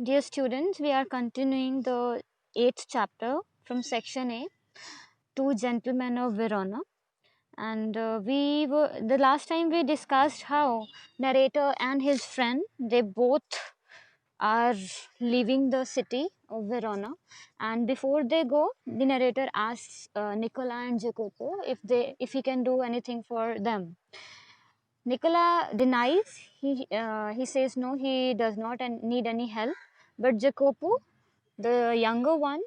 Dear students, we are continuing the 8th chapter from section A, Two Gentlemen of Verona. And we were the last time we discussed how narrator and his friend they both are leaving the city of Verona, and before they go, the narrator asks Nicola and Jacopo if he can do anything for them. Nicola denies. He says no, he does not need any help. But Jacopo, the younger one,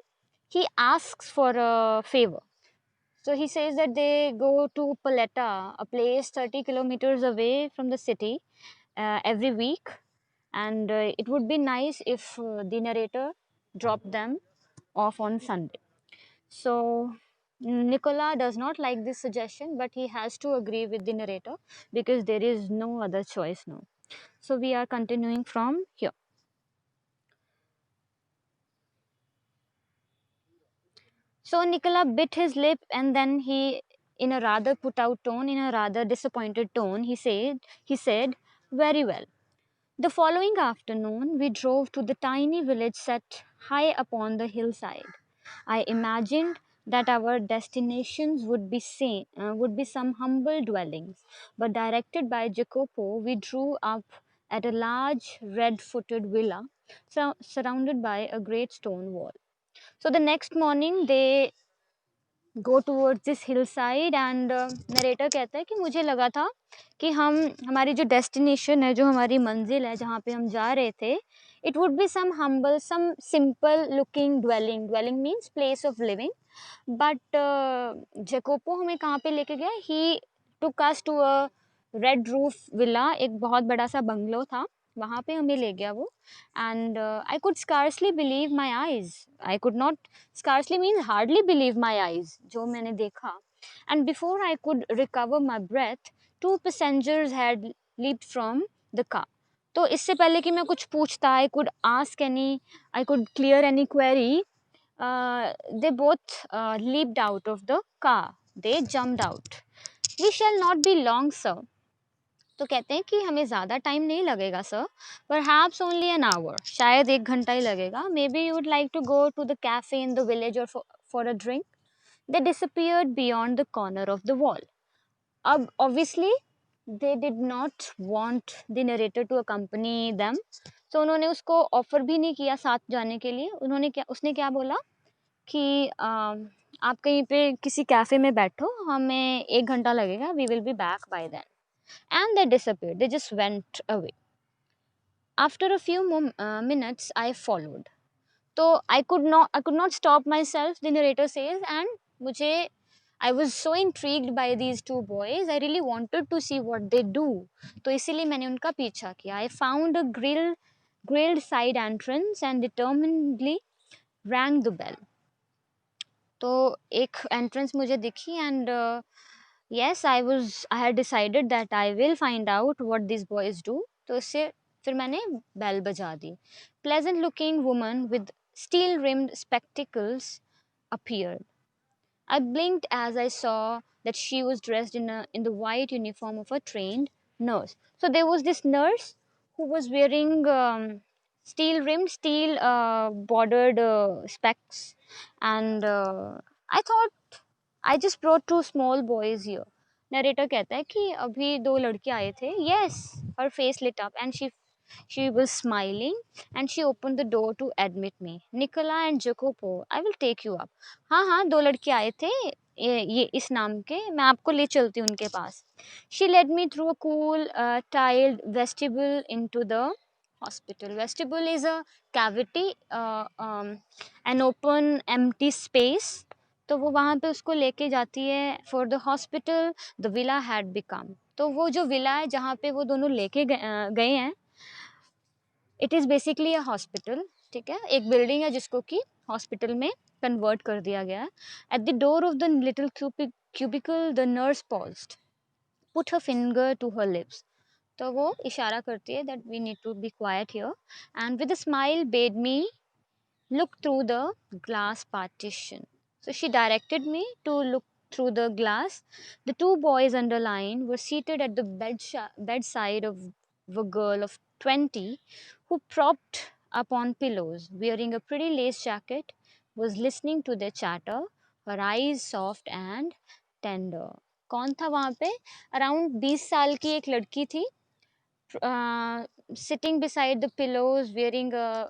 he asks for a favor. So he says that they go to Paletta, a place 30 kilometers away from the city, every week, and it would be nice if the narrator dropped them off on Sunday. So Nicola does not like this suggestion, but he has to agree with the narrator because there is no other choice now. So we are continuing from here. So Nicola bit his lip and then he, in a rather put out tone, in a rather disappointed tone, he said, very well. The following afternoon, we drove to the tiny village set high upon the hillside. I imagined that our destinations would be some humble dwellings, but directed by Jacopo, we drew up at a large red-footed villa surrounded by a great stone wall. So the next morning, they go towards this hillside and narrator कहता है कि मुझे लगा था कि हम हमारी जो डेस्टिनेशन है जो हमारी मंजिल है जहाँ पे हम जा रहे थे it would be some humble some simple looking dwelling means place of living but Jacopo हमें कहाँ पे लेके गया he took us to a red roof villa एक बहुत बड़ा सा बंगलो था वहाँ पे हमें ले गया वो and I could scarcely believe my eyes. I could not scarcely means hardly believe my eyes जो मैंने देखा and before I could recover my breath two passengers had leaped from the car. तो इससे पहले कि मैं कुछ पूछता I could ask any I could clear any query they both leaped out of the car. They jumped out. We shall not be long, sir. तो कहते हैं कि हमें ज़्यादा टाइम नहीं लगेगा sir perhaps only an hour शायद 1 घंटा ही लगेगा maybe you would like to go to the cafe in the village और for a drink they disappeared beyond the corner of the wall अब obviously they did not want the narrator to accompany them तो उन्होंने उसको offer भी नहीं किया साथ जाने के लिए उसने क्या बोला कि आप कहीं पे किसी कैफे में बैठो हमें 1 घंटा लगेगा we will be back by then and they disappeared. They just went away. After a few minutes, I followed. So I could not stop myself. The narrator says, and मुझे I was so intrigued by these two boys. I really wanted to see what they do. तो इसीलिए मैंने उनका पीछा किया. I found a grilled side entrance and determinedly rang the bell. तो एक entrance मुझे दिखी and yes I had decided that I will find out what these boys do तो इससे फिर मैंने बेल बजा दी pleasant looking woman with steel rimmed spectacles appeared. I blinked as I saw that she was dressed in the white uniform of a trained nurse. So there was this nurse who was wearing steel bordered specs, and I thought I just brought two small boys here. Narrator कहता है कि अभी दो लड़के आए थे. Yes, her face lit up and she was smiling and she opened the door to admit me. Nicola and Jacopo, I will take you up. हाँ हाँ दो लड़के आए थे ये इस नाम के मैं आपको ले चलती हूँ उनके पास. She led me through a cool tiled vestibule into the hospital. Vestibule is a cavity, an open empty space. तो वो वहाँ पे उसको लेके जाती है for the hospital the villa had become. तो वो जो विला है जहाँ पे वो दोनों लेके गए हैं it is basically a hospital. ठीक है एक बिल्डिंग है जिसको कि हॉस्पिटल में कन्वर्ट कर दिया गया है. At the door of the little cubicle the nurse paused put her finger to her lips. तो वो इशारा करती है that we need to be quiet here and with a smile bade me look through the glass partition. So she directed me to look through the glass. The two boys underlined were seated at the bedside of a girl of 20 who propped upon pillows, wearing a pretty lace jacket, was listening to their chatter, her eyes soft and tender. कौन था वहाँ पे? Around 20 साल की एक लड़की थी, sitting beside the pillows, wearing a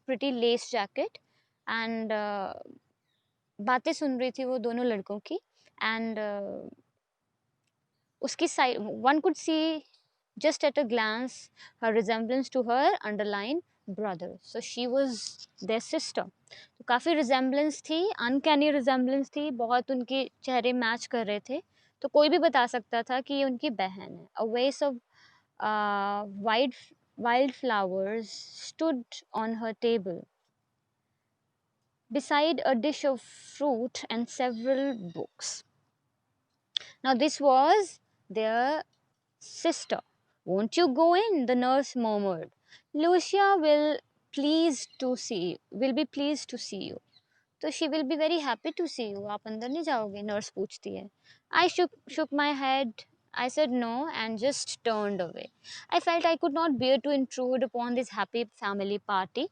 pretty lace jacket, and बातें सुन रही थी वो दोनों लड़कों की, and उसकी side one could see just at a glance her resemblance to her underlined brother. So she was their sister. तो काफ़ी resemblance थी, uncanny resemblance थी, बहुत उनके चेहरे मैच कर रहे थे, तो कोई भी बता सकता था कि ये उनकी बहन है. A vase of wild flowers stood on her table, beside a dish of fruit and several books. Now this was their sister. Won't you go in? The nurse murmured. Lucia will be pleased to see you. तो she will be very happy to see you. आप अंदर नहीं जाओगे? Nurse पूछती है. I shook my head. I said no and just turned away. I felt I could not bear to intrude upon this happy family party.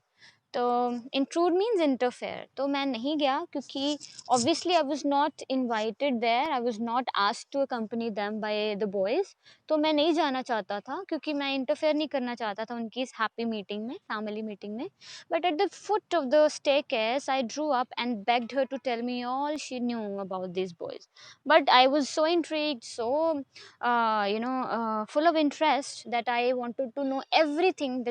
तो intrude means interfere. तो मैं नहीं गया क्योंकि obviously I was not invited there, I was not asked to accompany them by the boys. तो मैं नहीं जाना चाहता था क्योंकि मैं इंटरफेयर नहीं करना चाहता था उनकी इस हैप्पी मीटिंग में, फैमिली मीटिंग में. But at the foot of the staircase I drew up and begged her to tell me all she knew about these boys. But I was so intrigued, so full of interest, that I wanted to know everything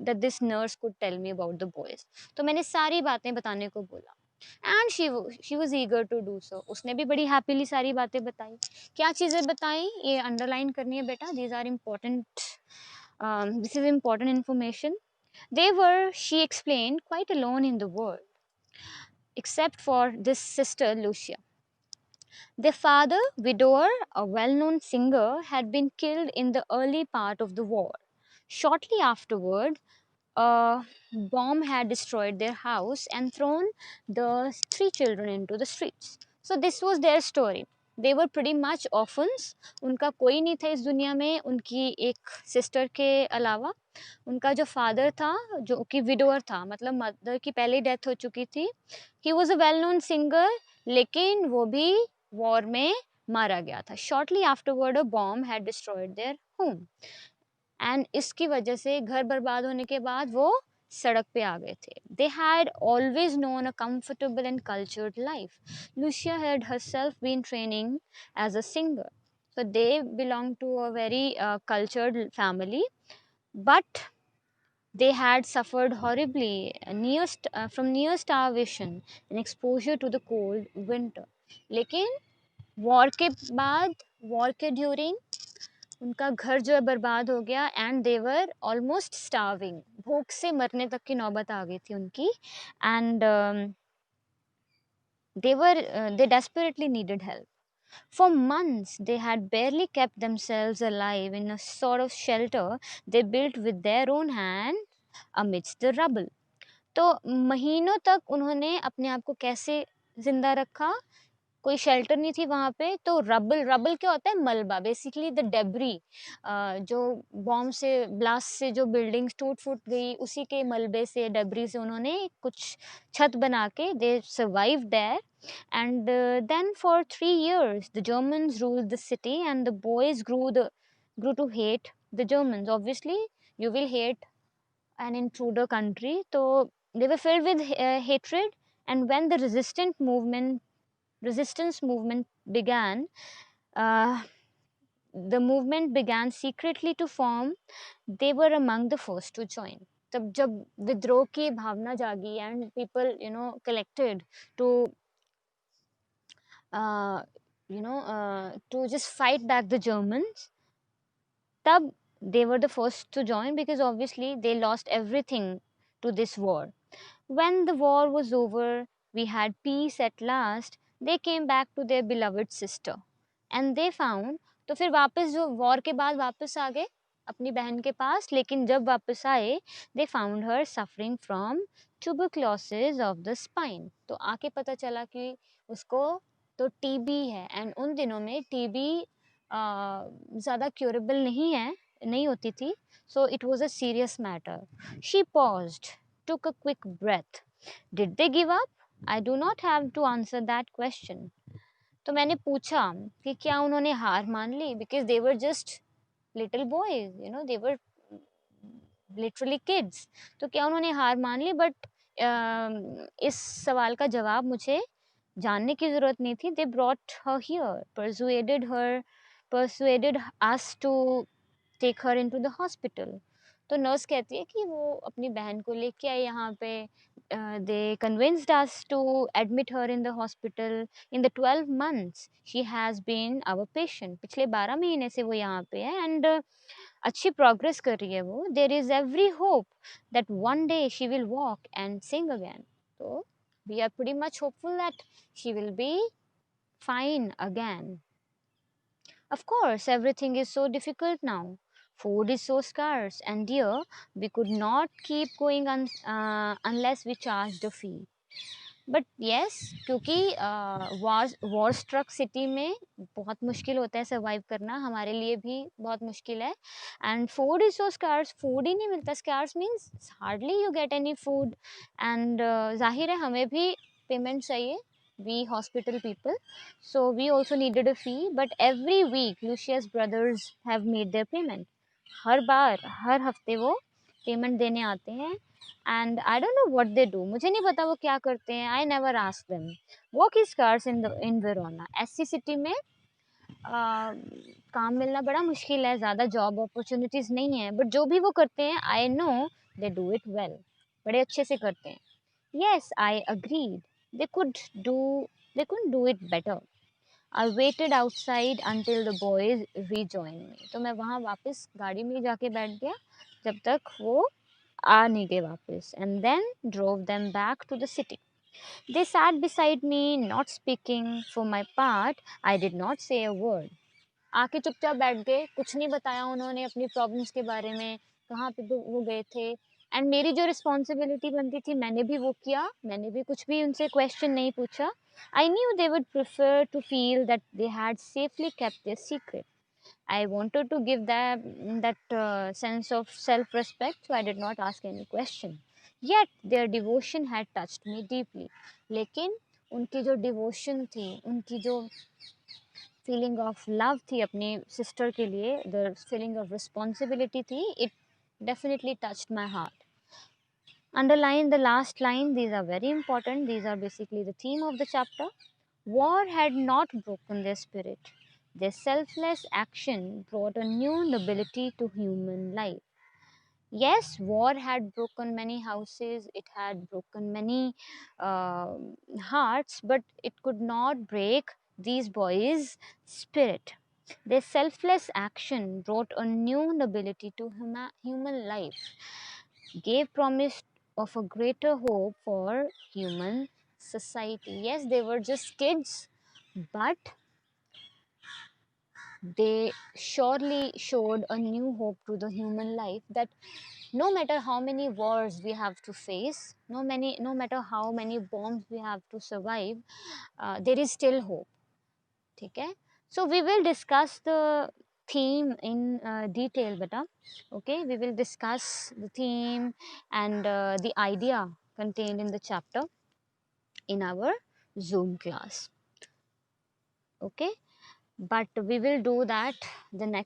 that this nurse could tell me about the boys. तो मैंने सारी बातें बताने को बोला. And she was eager to do so. उसने भी बड़ी हैप्पीली सारी बातें बताई. क्या चीज़ें बताई ये अंडरलाइन करनी है बेटा. These are important, this is important information. They were, she explained, quite alone in the world, except for this sister Lucia. Their father, widower, a well known singer, had been killed in the early part of the war. Shortly afterward, a bomb had destroyed their house and thrown the three children into the streets. So this was their story. They were pretty much orphans. उनका कोई नहीं था इस दुनिया में उनकी एक sister के अलावा. उनका जो फादर था, जो कि विडोअर था, मतलब मदर की पहले डेथ हो चुकी थी. He was a well known singer, लेकिन वो भी वॉर में मारा गया था. Shortly afterward a bomb had destroyed their home. And इसकी वजह से घर बर्बाद होने के बाद वो सड़क पे आ गए थे. They had always known a comfortable and cultured life. Lucia had herself been training as a singer. So they belong to a very cultured family, but they had suffered horribly from near starvation and exposure to the cold winter. लेकिन war के बाद, war के during उनका घर जो है बर्बाद हो गया. And they were almost starving. भूख से मरने तक की नौबत आ गई थी उनकी. And they desperately needed help. For months, they had barely kept themselves alive in a sort of shelter they built with their own hand amidst the rubble. तो महीनों तक उन्होंने अपने आप को कैसे जिंदा रखा. कोई शेल्टर नहीं थी वहाँ पे. तो रबल, रबल क्या होता है? मलबा. बेसिकली द डेब्री, जो बॉम्ब से, ब्लास्ट से जो बिल्डिंग्स टूट फूट गई, उसी के मलबे से, डेब्री से उन्होंने कुछ छत बना के they survive there. And then for 3 years, the Germans ruled the city, and the boys grew to hate the Germans. Obviously, you will hate an intruder country. So they were filled with hatred. And when the resistance movement began, uh, the movement began secretly to form. They were among the first to join. तब जब विद्रोह की भावना जागी and people collected to to just fight back the Germans, तब they were the first to join, because obviously they lost everything to this war. When the war was over, we had peace at last. They came back to their beloved sister, and they found. तो फिर वापस जो war के बाद वापस आ गए अपनी बहन के पास. लेकिन जब वापस आए, they found her suffering from tuberculosis of the spine. तो आके पता चला कि उसको तो टीबी है. एंड उन दिनों में टीबी ज़्यादा क्योरेबल नहीं है नहीं होती थी, so it was a serious matter. She paused, took a quick breath. Did they give up? I do not have to answer that question. तो मैंने पूछा कि क्या उन्होंने हार मान ली, because they were just little boys, you know, they were literally kids. तो क्या उन्होंने हार मान ली? बट इस सवाल का जवाब मुझे जानने की ज़रूरत नहीं थी. They brought her here, persuaded us to take her into the hospital. तो नर्स कहती है कि वो अपनी बहन को लेके आई यहाँ पे. They convinced us to admit her in the hospital. In the 12 months she has been our patient. पिछले 12 महीने से वो यहाँ पे है, and अच्छी प्रोग्रेस कर रही है वो. There is every hope that one day she will walk and sing again. So we are pretty much hopeful that she will be fine again. Of course, everything is so difficult now. Food is so scarce, and dear, we could not keep going unless we charged a fee. But yes, क्योंकि war struck city में बहुत मुश्किल होता है survive करना, हमारे लिए भी बहुत मुश्किल है. And food is so scarce, food ही नहीं मिलता. Scarce means hardly you get any food. And जाहिर है हमें भी पेमेंट चाहिए, we hospital people, so we also needed a fee. But every week Lucius brothers have made their payment. हर बार, हर हफ्ते वो पेमेंट देने आते हैं. And I don't know what they do, मुझे नहीं पता वो क्या करते हैं. I never ask them. Work is scarce in Verona. ऐसी सिटी में काम मिलना बड़ा मुश्किल है, ज़्यादा जॉब अपॉर्चुनिटीज़ नहीं है. बट जो भी वो करते हैं, I know they do it well, बड़े अच्छे से करते हैं. Yes, I agreed. They could do they could do it better. I waited outside until the boys rejoin me. तो मैं वहाँ वापस गाड़ी में जाके बैठ गया जब तक वो आ नहीं गए वापस. And then drove them back to the city. They sat beside me, not speaking. For my part I did not say a word. आके चुपचाप बैठ गए, कुछ नहीं बताया उन्होंने अपनी प्रॉब्लम्स के बारे में, कहाँ पे वो गए थे. एंड मेरी जो रिस्पॉन्सिबिलिटी बनती थी मैंने भी वो किया, मैंने भी कुछ भी उनसे क्वेश्चन नहीं पूछा. I knew they would prefer to feel that they had safely kept their secret. I wanted to give them that sense of self-respect, so I did not ask any question. Yet their devotion had touched me deeply. लेकिन उनकी जो devotion थी, उनकी जो feeling of love थी अपनी sister के लिए, the feeling of responsibility थी, it definitely touched my heart. Underline the last line, these are very important. These are basically the theme of the chapter. War had not broken their spirit. Their selfless action brought a new nobility to human life. Yes, war had broken many houses, it had broken many uh, hearts, but it could not break these boys' spirit. Their selfless action brought a new nobility to human life, gave promise of a greater hope for human society. Yes, they were just kids, but they surely showed a new hope to the human life, that no matter how many wars we have to face, no matter how many bombs we have to survive, there is still hope. Okay, so we will discuss the theme in detail, beta. Okay, we will discuss the theme and the idea contained in the chapter in our Zoom class. Okay, but we will do that the next